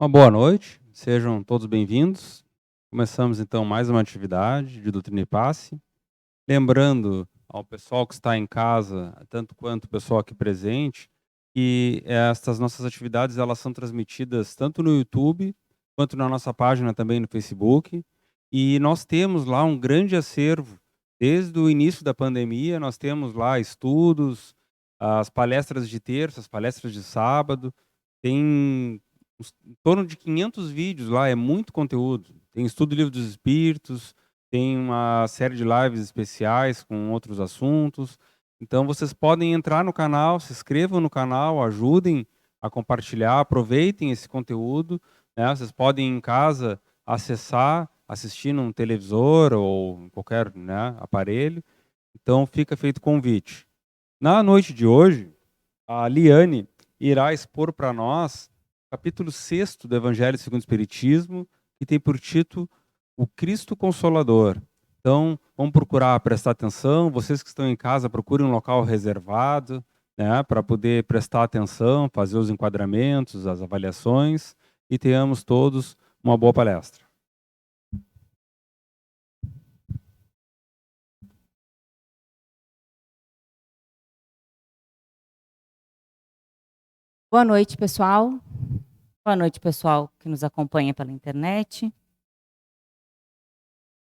Uma boa noite, sejam todos bem-vindos. Começamos então mais uma atividade de Doutrina e Passe. Lembrando ao pessoal que está em casa, tanto quanto o pessoal aqui presente, que estas nossas atividades elas são transmitidas tanto no YouTube quanto na nossa página também no Facebook. E nós temos lá um grande acervo. Desde o início da pandemia, nós temos lá estudos, as palestras de terça, as palestras de sábado. Tem em torno de 500 vídeos lá, é muito conteúdo. Tem estudo do Livro dos Espíritos, tem uma série de lives especiais com outros assuntos. Então vocês podem entrar no canal, se inscrevam no canal, ajudem a compartilhar, aproveitem esse conteúdo, né? Vocês podem em casa acessar, assistir num televisor ou em qualquer, né, aparelho. Então fica feito o convite. Na noite de hoje, a Liane irá expor para nós o capítulo 6º do Evangelho segundo o Espiritismo, que tem por título O Cristo Consolador. Então, vamos procurar prestar atenção. Vocês que estão em casa, procurem um local reservado, né, para poder prestar atenção, fazer os enquadramentos, as avaliações, e tenhamos todos uma boa palestra. Boa noite, pessoal. Boa noite, pessoal que nos acompanha pela internet.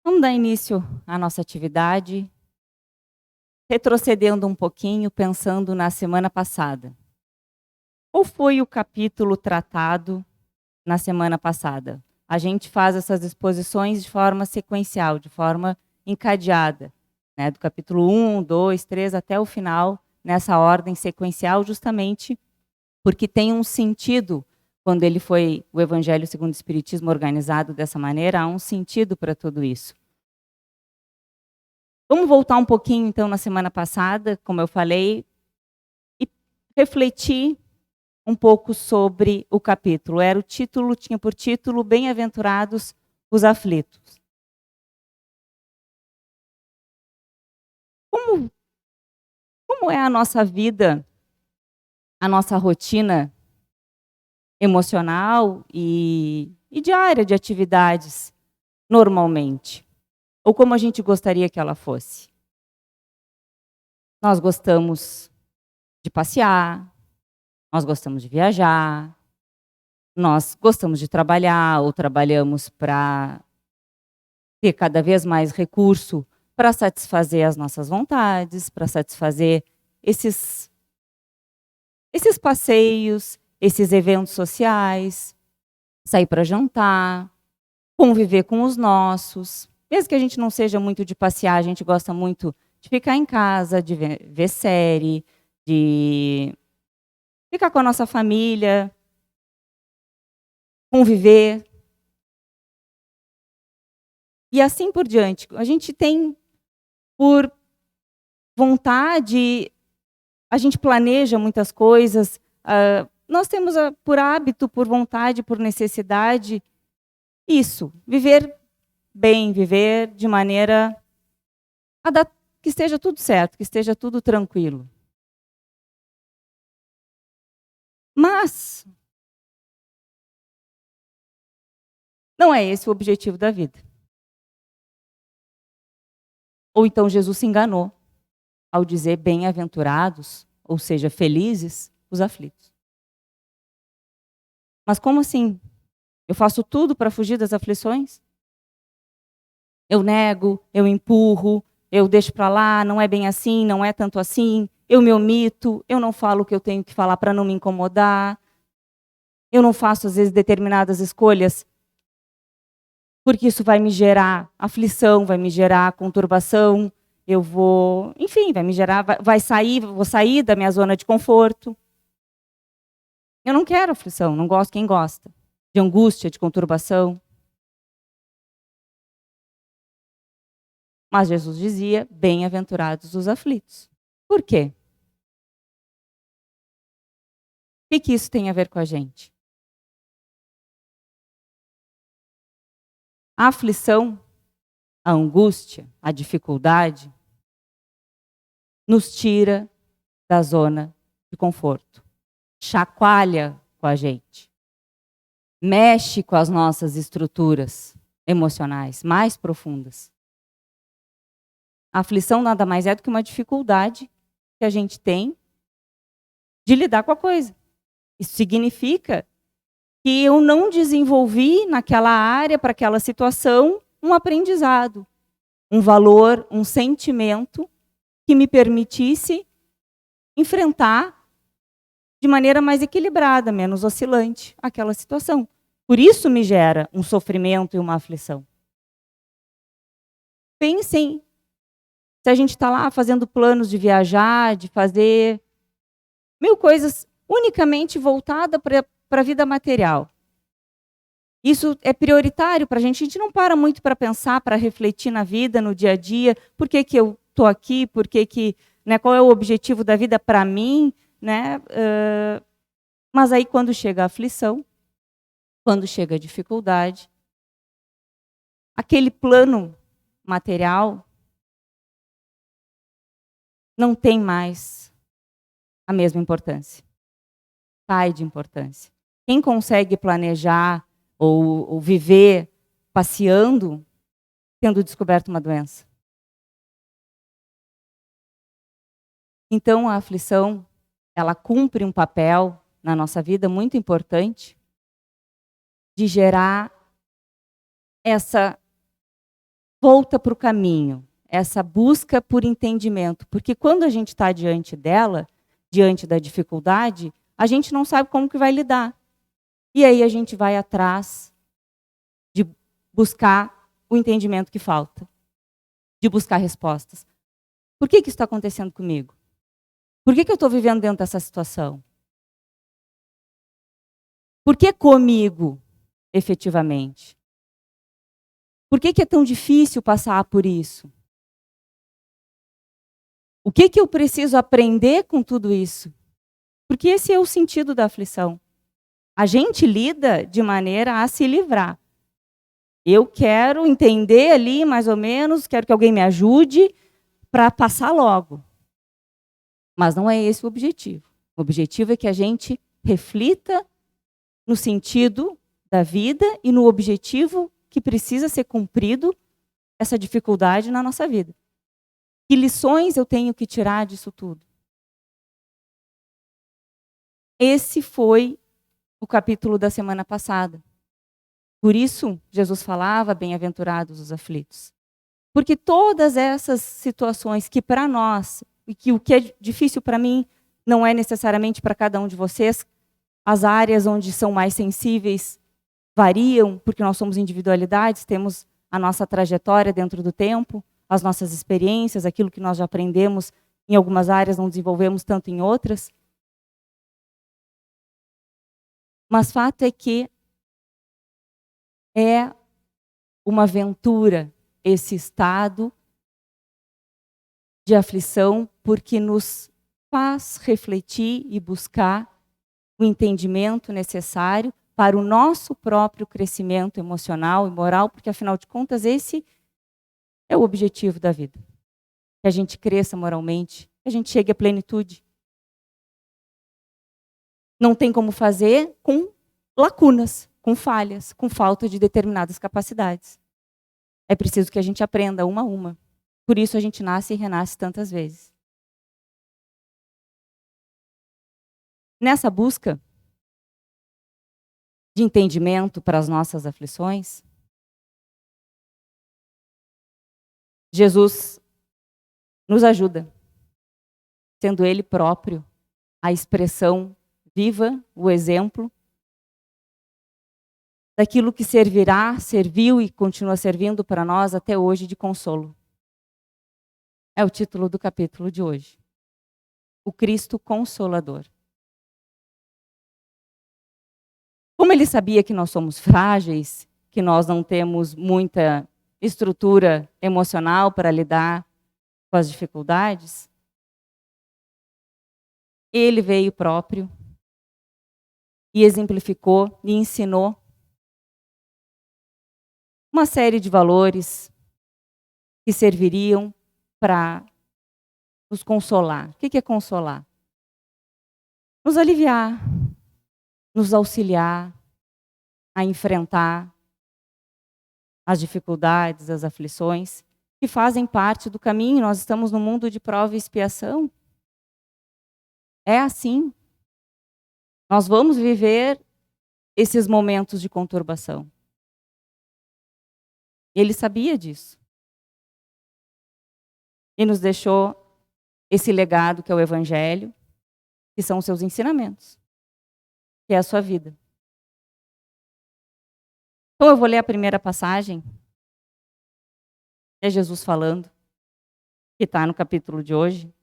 Vamos dar início à nossa atividade, retrocedendo um pouquinho, pensando na semana passada. Qual foi o capítulo tratado na semana passada? A gente faz essas exposições de forma sequencial, de forma encadeada, né? Do capítulo 1, 2, 3 até o final, nessa ordem sequencial, justamente porque tem um sentido. Quando ele foi o Evangelho segundo o Espiritismo organizado dessa maneira, há um sentido para tudo isso. Vamos voltar um pouquinho, então, na semana passada, como eu falei, e refletir um pouco sobre o capítulo. O título, tinha por título Bem-aventurados os aflitos. Como é a nossa vida, a nossa rotina emocional e diária de atividades, normalmente? Ou como a gente gostaria que ela fosse? Nós gostamos de passear, nós gostamos de viajar, nós gostamos de trabalhar ou trabalhamos para ter cada vez mais recurso para satisfazer as nossas vontades, para satisfazer esses passeios, esses eventos sociais, sair para jantar, conviver com os nossos. Mesmo que a gente não seja muito de passear, a gente gosta muito de ficar em casa, de ver série, de ficar com a nossa família, conviver. E assim por diante. A gente tem, por vontade, a gente planeja muitas coisas. Nós temos por hábito, por vontade, por necessidade, isso. Viver bem, viver de maneira que esteja tudo certo, que esteja tudo tranquilo. Mas não é esse o objetivo da vida. Ou então Jesus se enganou ao dizer bem-aventurados, ou seja, felizes, os aflitos. Mas como assim? Eu faço tudo para fugir das aflições? Eu nego, eu empurro, eu deixo para lá, não é bem assim, não é tanto assim, eu me omito, eu não falo o que eu tenho que falar para não me incomodar, eu não faço, às vezes, determinadas escolhas, porque isso vai me gerar aflição, vai me gerar conturbação, eu vou, enfim, vai me gerar, vou sair da minha zona de conforto. Eu não quero aflição, não gosto quem gosta de angústia, de conturbação. Mas Jesus dizia, bem-aventurados os aflitos. Por quê? O que isso tem a ver com a gente? A aflição, a angústia, a dificuldade, nos tira da zona de conforto. Chacoalha com a gente. mexe com as nossas estruturas emocionais mais profundas. A aflição nada mais é do que uma dificuldade que a gente tem de lidar com a coisa. Isso significa que eu não desenvolvi naquela área, para aquela situação, um aprendizado, um valor, um sentimento que me permitisse enfrentar de maneira mais equilibrada, menos oscilante, aquela situação. Por isso me gera um sofrimento e uma aflição. Pensem, se a gente está lá fazendo planos de viajar, de fazer mil coisas unicamente voltada para a vida material. Isso é prioritário para a gente não para muito para pensar, para refletir na vida, no dia a dia, por que eu estou aqui, né, qual é o objetivo da vida para mim, né? Mas aí quando chega a aflição, quando chega a dificuldade, aquele plano material não tem mais a mesma importância. Cai de importância. Quem consegue planejar ou viver passeando, tendo descoberto uma doença? Então a aflição, ela cumpre um papel na nossa vida muito importante de gerar essa volta para o caminho, essa busca por entendimento. Porque quando a gente está diante dela, diante da dificuldade, a gente não sabe como que vai lidar. E aí a gente vai atrás de buscar o entendimento que falta, de buscar respostas. Por que isso está acontecendo comigo? Por que eu estou vivendo dentro dessa situação? Por que comigo, efetivamente? Por que é tão difícil passar por isso? O que eu preciso aprender com tudo isso? Porque esse é o sentido da aflição. A gente lida de maneira a se livrar. Eu quero entender ali, mais ou menos, quero que alguém me ajude para passar logo. Mas não é esse o objetivo. O objetivo é que a gente reflita no sentido da vida e no objetivo que precisa ser cumprido essa dificuldade na nossa vida. Que lições eu tenho que tirar disso tudo? Esse foi o capítulo da semana passada. Por isso, Jesus falava, bem-aventurados os aflitos. Porque todas essas situações que para nós, e que o que é difícil para mim, não é necessariamente para cada um de vocês, as áreas onde são mais sensíveis variam, porque nós somos individualidades, temos a nossa trajetória dentro do tempo, as nossas experiências, aquilo que nós já aprendemos em algumas áreas, não desenvolvemos tanto em outras. Mas fato é que é uma aventura esse estado de aflição, porque nos faz refletir e buscar o entendimento necessário para o nosso próprio crescimento emocional e moral, porque afinal de contas esse é o objetivo da vida. Que a gente cresça moralmente, que a gente chegue à plenitude. Não tem como fazer com lacunas, com falhas, com falta de determinadas capacidades. É preciso que a gente aprenda uma a uma. Por isso a gente nasce e renasce tantas vezes. Nessa busca de entendimento para as nossas aflições, Jesus nos ajuda, sendo Ele próprio a expressão viva, o exemplo daquilo que servirá, serviu e continua servindo para nós até hoje de consolo. É o título do capítulo de hoje. O Cristo Consolador. Como ele sabia que nós somos frágeis, que nós não temos muita estrutura emocional para lidar com as dificuldades, ele veio próprio e exemplificou e ensinou uma série de valores que serviriam para nos consolar. O que é consolar? Nos aliviar, nos auxiliar, a enfrentar as dificuldades, as aflições, que fazem parte do caminho. Nós estamos no mundo de prova e expiação. É assim. Nós vamos viver esses momentos de conturbação. Ele sabia disso. E nos deixou esse legado que é o Evangelho, que são os seus ensinamentos, que é a sua vida. Então eu vou ler a primeira passagem. É Jesus falando, que está no capítulo de hoje,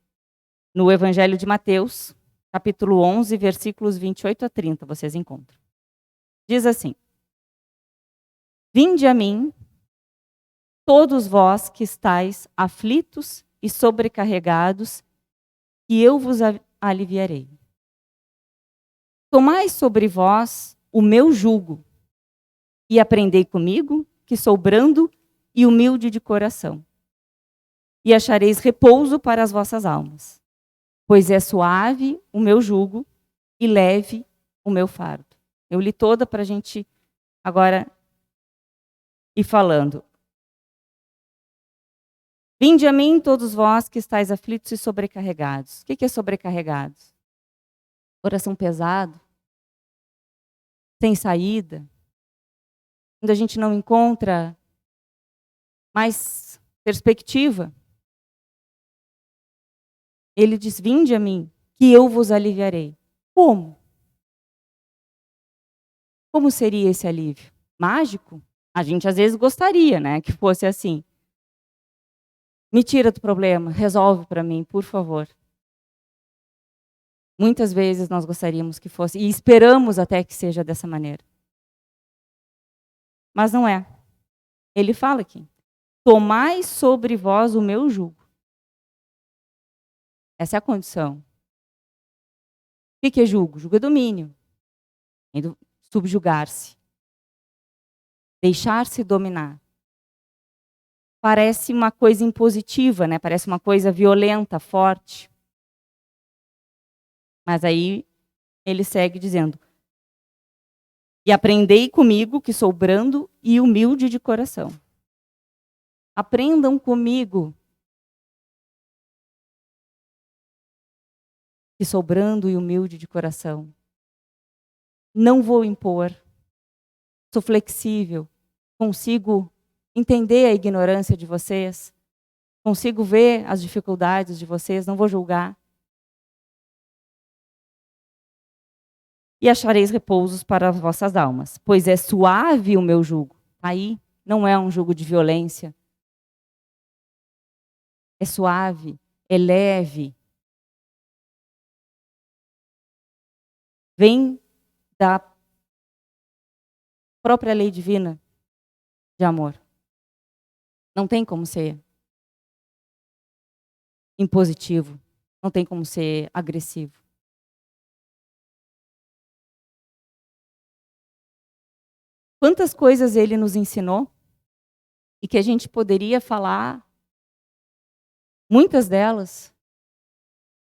no Evangelho de Mateus, capítulo 11, versículos 28 a 30, vocês encontram. Diz assim: Vinde a mim, todos vós que estáis aflitos e sobrecarregados, e eu vos aliviarei. Tomai sobre vós o meu jugo, e aprendei comigo, que sou brando e humilde de coração, e achareis repouso para as vossas almas, pois é suave o meu jugo e leve o meu fardo. Eu li toda para a gente agora ir falando. Vinde a mim, todos vós que estáis aflitos e sobrecarregados. O que é sobrecarregados? Coração pesado, sem saída, quando a gente não encontra mais perspectiva. Ele diz: vinde a mim, que eu vos aliviarei. Como? Como seria esse alívio? Mágico? A gente às vezes gostaria, né, que fosse assim. Me tira do problema, resolve para mim, por favor. Muitas vezes nós gostaríamos que fosse, e esperamos até que seja dessa maneira. Mas não é. Ele fala aqui: tomai sobre vós o meu jugo. Essa é a condição. O que é jugo? Jugo é domínio. Subjugar-se. Deixar-se dominar. Parece uma coisa impositiva, né? Parece uma coisa violenta, forte. Mas aí ele segue dizendo: e aprendei comigo, que sou brando e humilde de coração. Aprendam comigo, que sou brando e humilde de coração. Não vou impor. Sou flexível. Consigo entender a ignorância de vocês. Consigo ver as dificuldades de vocês. Não vou julgar. E achareis repousos para as vossas almas, pois é suave o meu jugo. Aí não é um jugo de violência. É suave, é leve. Vem da própria lei divina de amor. Não tem como ser impositivo. Não tem como ser agressivo. Quantas coisas ele nos ensinou e que a gente poderia falar, muitas delas,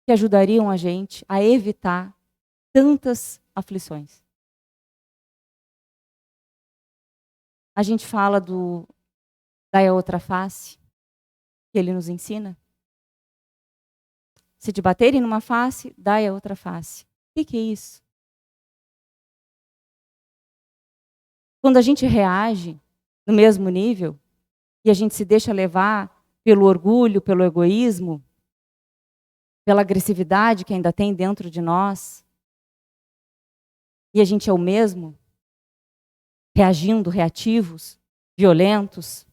que ajudariam a gente a evitar tantas aflições. A gente fala da outra face, que ele nos ensina. Se te baterem numa face, dai a outra face. O que é isso? Quando a gente reage no mesmo nível e a gente se deixa levar pelo orgulho, pelo egoísmo, pela agressividade que ainda tem dentro de nós, e a gente é o mesmo, reagindo, reativos, violentos,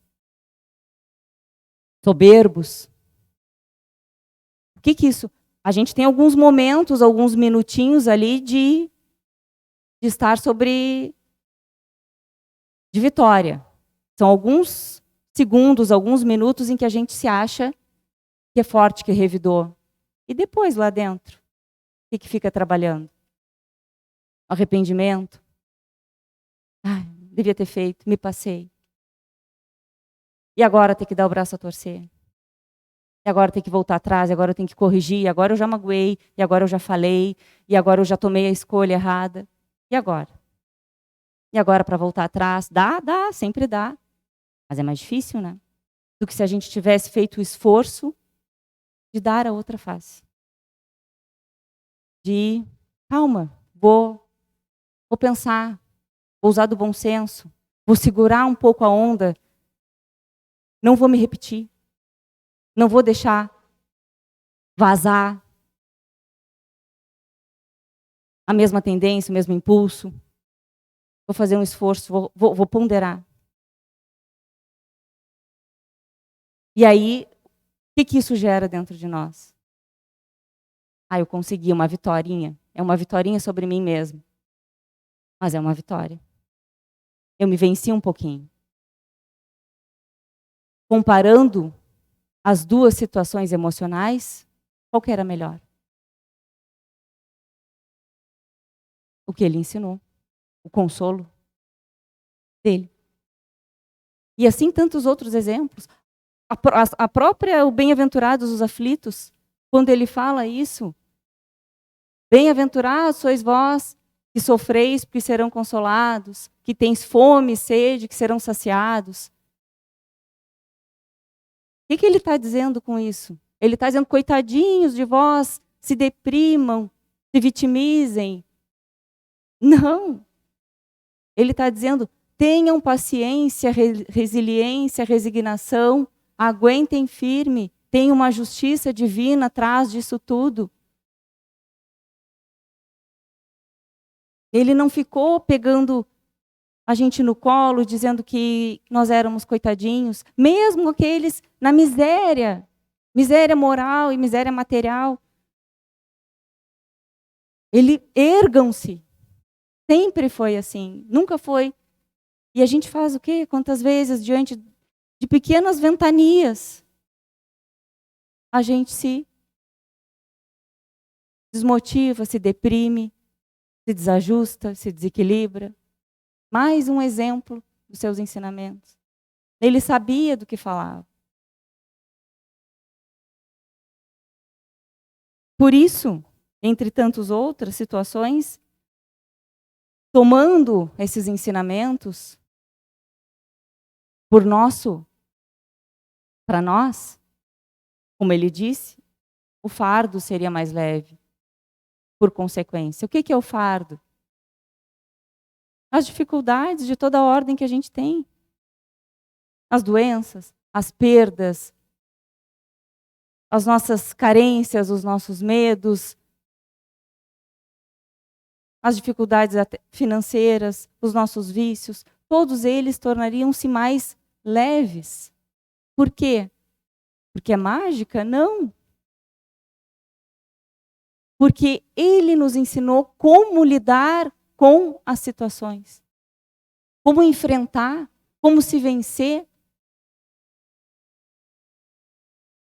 soberbos. O que isso? A gente tem alguns momentos, alguns minutinhos ali de estar de vitória. São alguns segundos, alguns minutos em que a gente se acha que é forte, que é revidor. E depois, lá dentro, o que fica trabalhando? Arrependimento. Ai, devia ter feito, me passei. E agora tem que dar o braço a torcer. E agora tem que voltar atrás, e agora eu tenho que corrigir, e agora eu já magoei, e agora eu já falei, e agora eu já tomei a escolha errada. E agora? E agora para voltar atrás, dá, sempre dá. Mas é mais difícil, né? Do que se a gente tivesse feito o esforço de dar a outra face. De, calma, vou pensar, vou usar do bom senso, vou segurar um pouco a onda, não vou me repetir, não vou deixar vazar a mesma tendência, o mesmo impulso. Vou fazer um esforço, vou ponderar. E aí, o que isso gera dentro de nós? Eu consegui uma vitorinha. É uma vitorinha sobre mim mesmo. Mas é uma vitória. Eu me venci um pouquinho. Comparando as duas situações emocionais, qual que era melhor? O que ele ensinou. O consolo dele. E assim tantos outros exemplos. A própria, o bem-aventurados os aflitos, quando ele fala isso, bem-aventurados sois vós que sofreis, porque serão consolados, que tens fome e sede, que serão saciados. O que ele está dizendo com isso? Ele está dizendo, coitadinhos de vós, se deprimam, se vitimizem. Não. Ele está dizendo, tenham paciência, resiliência, resignação, aguentem firme, tem uma justiça divina atrás disso tudo. Ele não ficou pegando a gente no colo, dizendo que nós éramos coitadinhos, mesmo aqueles na miséria, miséria moral e miséria material. Ergam-se. Sempre foi assim, nunca foi. E a gente faz o quê? Quantas vezes, diante de pequenas ventanias, a gente se desmotiva, se deprime, se desajusta, se desequilibra. Mais um exemplo dos seus ensinamentos. Ele sabia do que falava. Por isso, entre tantas outras situações, tomando esses ensinamentos para nós, como ele disse, o fardo seria mais leve, por consequência. O que é o fardo? As dificuldades de toda a ordem que a gente tem. As doenças, as perdas, as nossas carências, os nossos medos, as dificuldades financeiras, os nossos vícios, todos eles tornariam-se mais leves. Por quê? Porque é mágica? Não. Porque ele nos ensinou como lidar com as situações. Como enfrentar, como se vencer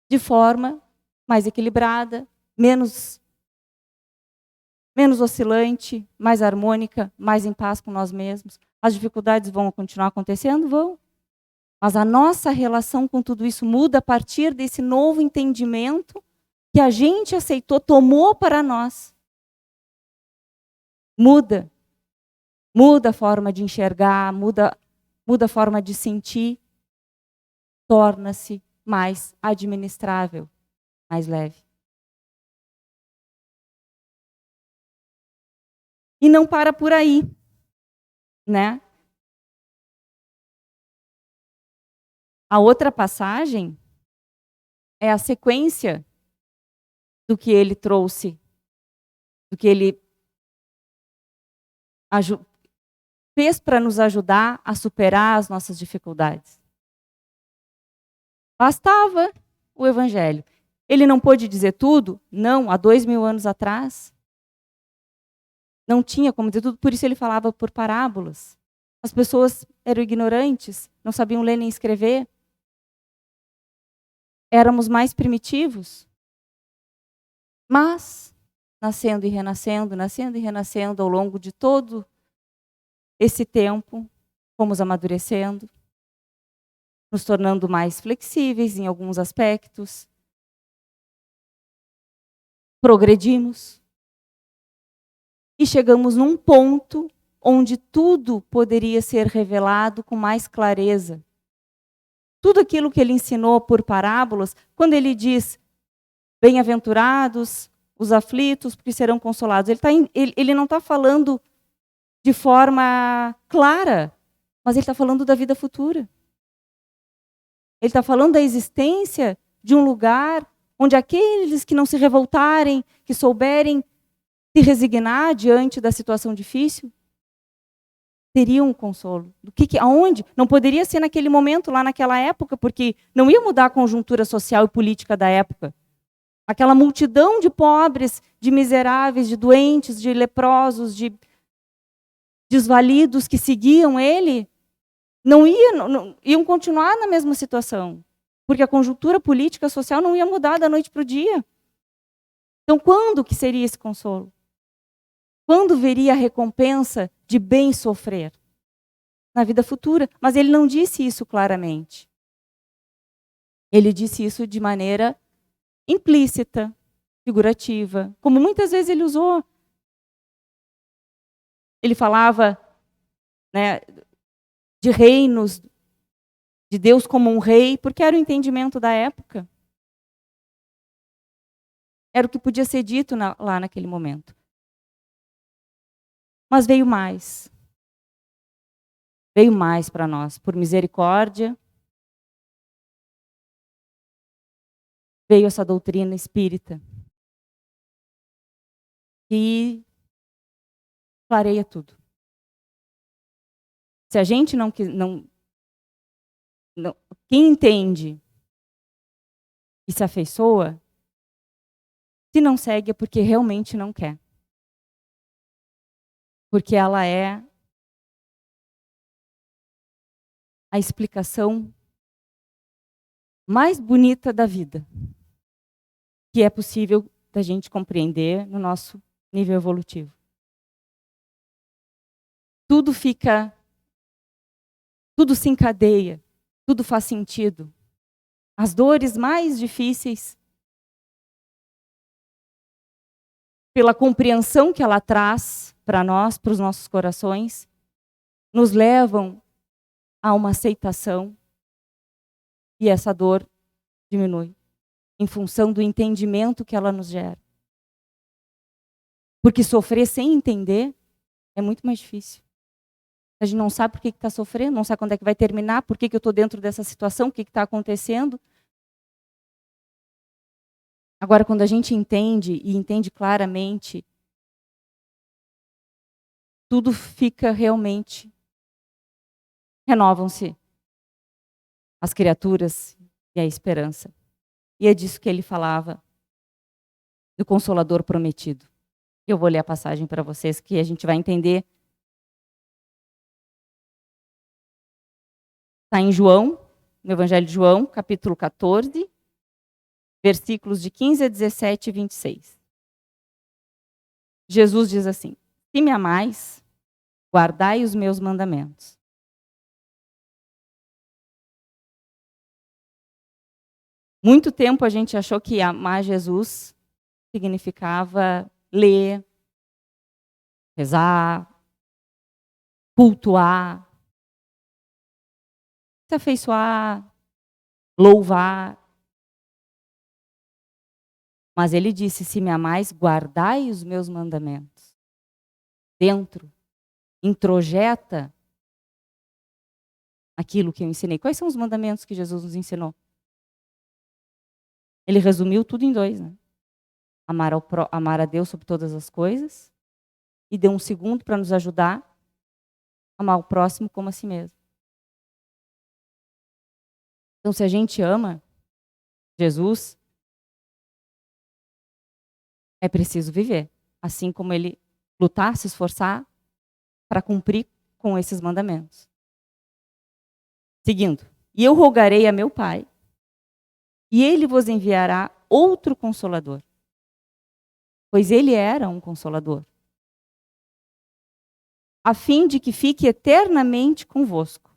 de forma mais equilibrada, menos oscilante, mais harmônica, mais em paz com nós mesmos. As dificuldades vão continuar acontecendo? Vão. Mas a nossa relação com tudo isso muda a partir desse novo entendimento que a gente aceitou, tomou para nós. Muda. Muda a forma de enxergar, muda a forma de sentir. Torna-se mais administrável, mais leve. E não para por aí, né? A outra passagem é a sequência do que ele trouxe, do que ele fez para nos ajudar a superar as nossas dificuldades. Bastava o Evangelho. Ele não pôde dizer tudo? Não, há 2000 anos atrás. Não tinha como dizer tudo, por isso ele falava por parábolas. As pessoas eram ignorantes, não sabiam ler nem escrever. Éramos mais primitivos. Mas, nascendo e renascendo ao longo de todo esse tempo, fomos amadurecendo, nos tornando mais flexíveis em alguns aspectos. Progredimos. E chegamos num ponto onde tudo poderia ser revelado com mais clareza. Tudo aquilo que ele ensinou por parábolas, quando ele diz, bem-aventurados os aflitos, porque serão consolados, ele não está falando de forma clara, mas ele está falando da vida futura. Ele está falando da existência de um lugar onde aqueles que não se revoltarem, que souberem se resignar diante da situação difícil, teriam um consolo. Aonde? Não poderia ser naquele momento, lá naquela época, porque não ia mudar a conjuntura social e política da época. Aquela multidão de pobres, de miseráveis, de doentes, de leprosos, de desvalidos que seguiam ele, iam continuar na mesma situação. Porque a conjuntura política e social não ia mudar da noite para o dia. Então, quando que seria esse consolo? Quando veria a recompensa de bem sofrer? Na vida futura. Mas ele não disse isso claramente. Ele disse isso de maneira implícita, figurativa, como muitas vezes ele usou. Ele falava, né, de reinos, de Deus como um rei, porque era o entendimento da época. Era o que podia ser dito lá naquele momento. Mas veio mais. Veio mais para nós, por misericórdia. Veio essa doutrina espírita. E clareia tudo. Se a gente não quem entende e se afeiçoa, se não segue é porque realmente não quer. Porque ela é a explicação mais bonita da vida, que é possível da gente compreender no nosso nível evolutivo. Tudo se encadeia, tudo faz sentido. As dores mais difíceis, pela compreensão que ela traz para nós, para os nossos corações, nos levam a uma aceitação e essa dor diminui em função do entendimento que ela nos gera. Porque sofrer sem entender é muito mais difícil. A gente não sabe por que está sofrendo, não sabe quando é que vai terminar, por que eu estou dentro dessa situação, o que está acontecendo. Agora, quando a gente entende, e entende claramente, tudo fica realmente... Renovam-se as criaturas e a esperança. E é disso que ele falava, do Consolador prometido. Eu vou ler a passagem para vocês, que a gente vai entender. Está em João, no Evangelho de João, capítulo 14, versículos de 15 a 17 e 26. Jesus diz assim: se me amais, guardai os meus mandamentos. Muito tempo a gente achou que amar Jesus significava ler, rezar, cultuar, se afeiçoar, louvar. Mas ele disse: se me amais, guardai os meus mandamentos. Dentro, introjeta aquilo que eu ensinei. Quais são os mandamentos que Jesus nos ensinou? Ele resumiu tudo em 2, né? Amar a Deus sobre todas as coisas, e deu um segundo para nos ajudar a amar o próximo como a si mesmo. Então, se a gente ama Jesus, é preciso viver, assim como ele lutar, se esforçar para cumprir com esses mandamentos. Seguindo: e eu rogarei a meu Pai, e ele vos enviará outro Consolador, pois ele era um Consolador, a fim de que fique eternamente convosco.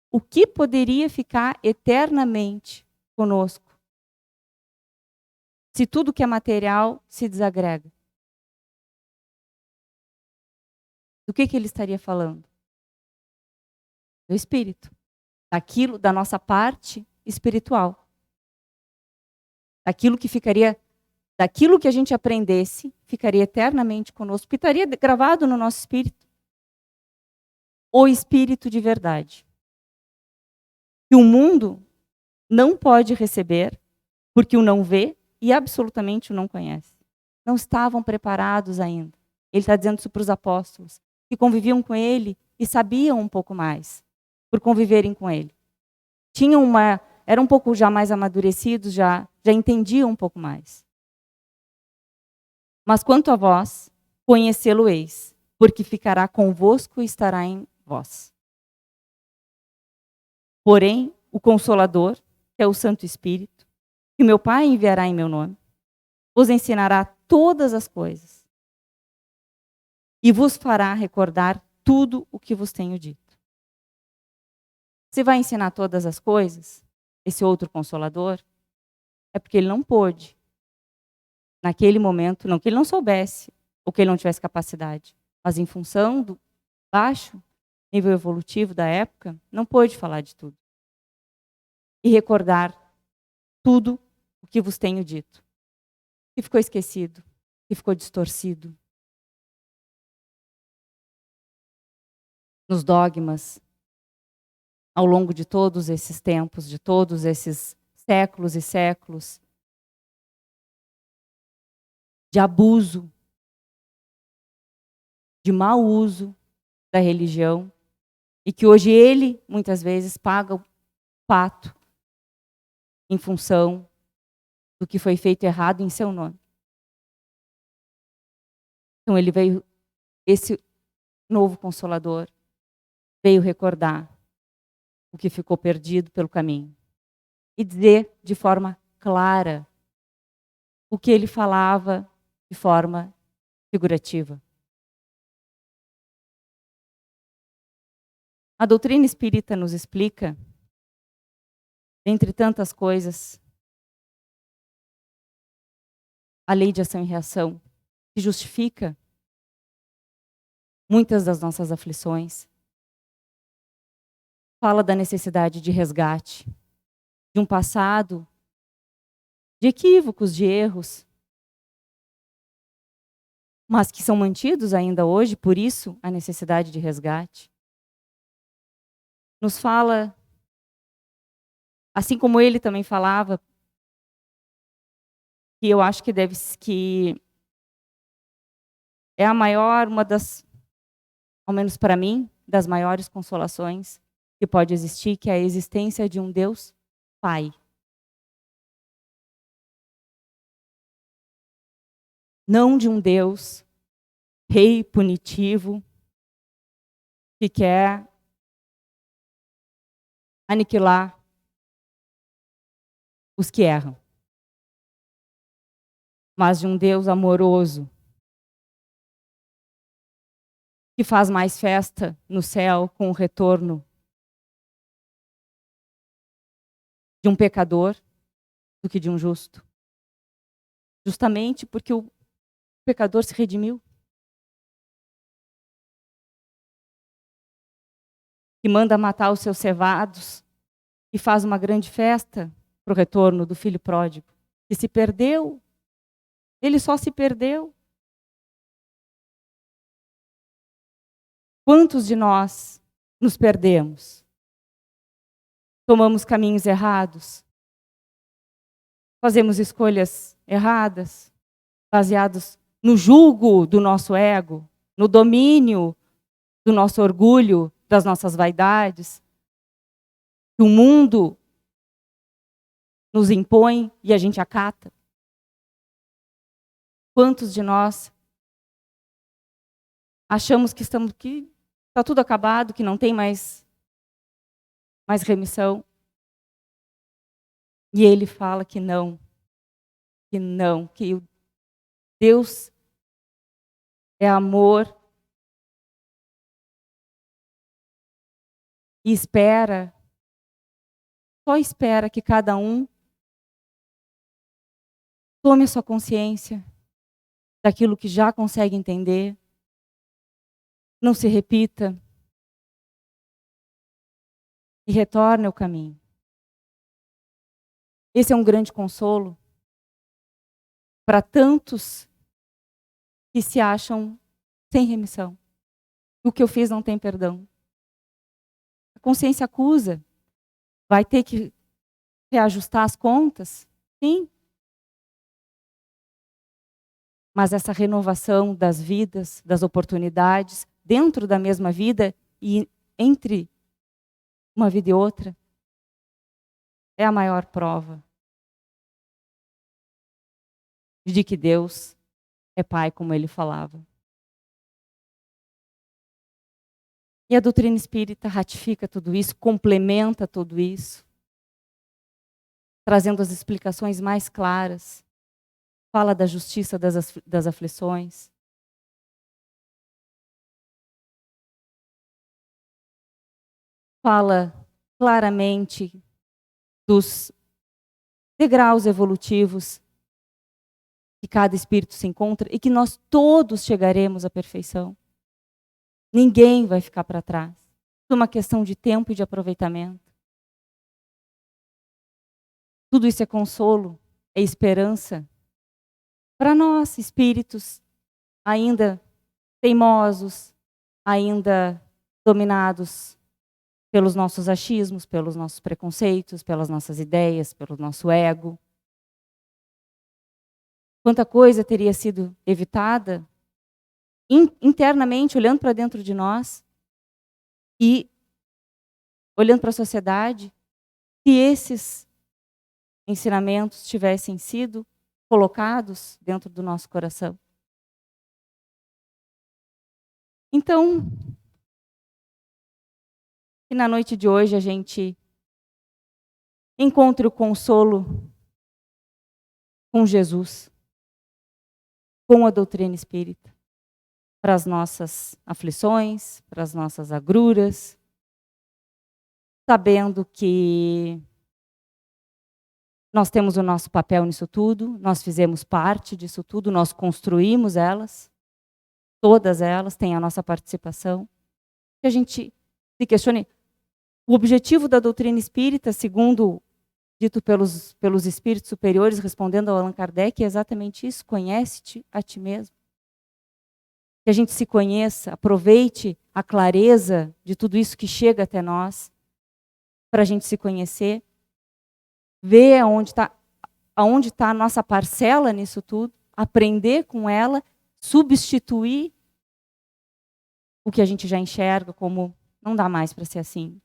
O que poderia ficar eternamente conosco, se tudo que é material se desagrega? Do que ele estaria falando? Do Espírito. Daquilo, da nossa parte espiritual. Daquilo que a gente aprendesse, ficaria eternamente conosco, porque estaria gravado no nosso espírito. O Espírito de verdade. Que o mundo não pode receber, porque o não vê e absolutamente o não conhece. Não estavam preparados ainda. Ele está dizendo isso para os apóstolos, que conviviam com ele e sabiam um pouco mais, por conviverem com ele. Eram um pouco já mais amadurecidos, já entendiam um pouco mais. Mas quanto a vós, conhecê-lo-eis, porque ficará convosco e estará em vós. Porém, o Consolador, que é o Santo Espírito, que meu Pai enviará em meu nome, vos ensinará todas as coisas e vos fará recordar tudo o que vos tenho dito. Se vai ensinar todas as coisas, esse outro Consolador, é porque ele não pôde, naquele momento, não que ele não soubesse, ou que ele não tivesse capacidade, mas em função do baixo nível evolutivo da época, não pôde falar de tudo. E recordar tudo o que vos tenho dito. Que ficou esquecido, que ficou distorcido. Nos dogmas, ao longo de todos esses tempos, de todos esses séculos e séculos, de abuso, de mau uso da religião, e que hoje ele, muitas vezes, paga o pato em função do que foi feito errado em seu nome. Então ele veio, esse novo Consolador, veio recordar o que ficou perdido pelo caminho e dizer de forma clara o que ele falava de forma figurativa. A doutrina espírita nos explica, entre tantas coisas, a lei de ação e reação, que justifica muitas das nossas aflições. Fala da necessidade de resgate, de um passado, de equívocos, de erros, mas que são mantidos ainda hoje, por isso a necessidade de resgate. Nos fala, assim como ele também falava, que eu acho que é a maior, uma das, ao menos para mim, das maiores consolações que pode existir, que é a existência de um Deus Pai. Não de um Deus rei punitivo que quer aniquilar os que erram, mas de um Deus amoroso que faz mais festa no céu com o retorno de um pecador do que de um justo. Justamente porque o pecador se redimiu. Que manda matar os seus cevados e faz uma grande festa para o retorno do filho pródigo, que se perdeu. Ele só se perdeu. Quantos de nós nos perdemos? Tomamos caminhos errados? Fazemos escolhas erradas, baseados no julgo do nosso ego, no domínio do nosso orgulho, das nossas vaidades. O mundo nos impõe e a gente acata. Quantos de nós achamos que está tudo acabado, que não tem mais remissão? E ele fala que não, que o Deus é amor e só espera que cada um tome a sua consciência daquilo que já consegue entender não se repita e retorne ao caminho. Esse é um grande consolo para tantos que se acham sem remissão. O que eu fiz não tem perdão. A consciência acusa. Vai ter que reajustar as contas? Sim. Mas essa renovação das vidas, das oportunidades, dentro da mesma vida e entre uma vida e outra, é a maior prova de que Deus é Pai, como ele falava. E a doutrina espírita ratifica tudo isso, complementa tudo isso, trazendo as explicações mais claras. Fala da justiça das aflições. Fala claramente dos degraus evolutivos que cada espírito se encontra e que nós todos chegaremos à perfeição. Ninguém vai ficar para trás. É uma questão de tempo e de aproveitamento. Tudo isso é consolo, é esperança para nós, espíritos ainda teimosos, ainda dominados pelos nossos achismos, pelos nossos preconceitos, pelas nossas ideias, pelo nosso ego. Quanta coisa teria sido evitada internamente, olhando para dentro de nós e olhando para a sociedade, se esses ensinamentos tivessem sido colocados dentro do nosso coração. Então, que na noite de hoje a gente encontre o consolo com Jesus, com a doutrina espírita, para as nossas aflições, para as nossas agruras, sabendo que nós temos o nosso papel nisso tudo, nós fizemos parte disso tudo, nós construímos elas, todas elas têm a nossa participação. Que a gente se questione. O objetivo da doutrina espírita, segundo dito pelos espíritos superiores, respondendo ao Allan Kardec, é exatamente isso: conhece-te a ti mesmo. Que a gente se conheça, aproveite a clareza de tudo isso que chega até nós, para a gente se conhecer, ver aonde está a nossa parcela nisso tudo, aprender com ela, substituir o que a gente já enxerga como não dá mais para ser assim.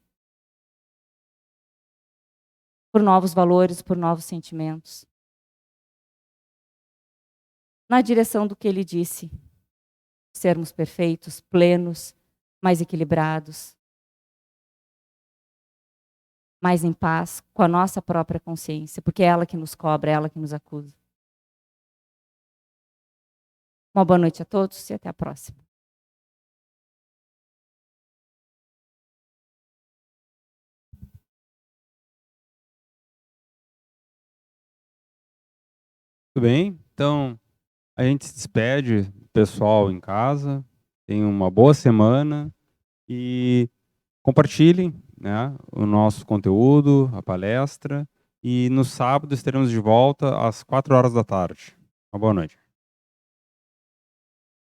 Por novos valores, por novos sentimentos. Na direção do que ele disse, sermos perfeitos, plenos, mais equilibrados, mais em paz com a nossa própria consciência, porque é ela que nos cobra, é ela que nos acusa. Uma boa noite a todos e até a próxima. Tudo bem? Então, a gente se despede do pessoal em casa. Tenham uma boa semana e compartilhem, né, o nosso conteúdo, a palestra. E no sábado estaremos de volta às 4 horas da tarde. Uma boa noite.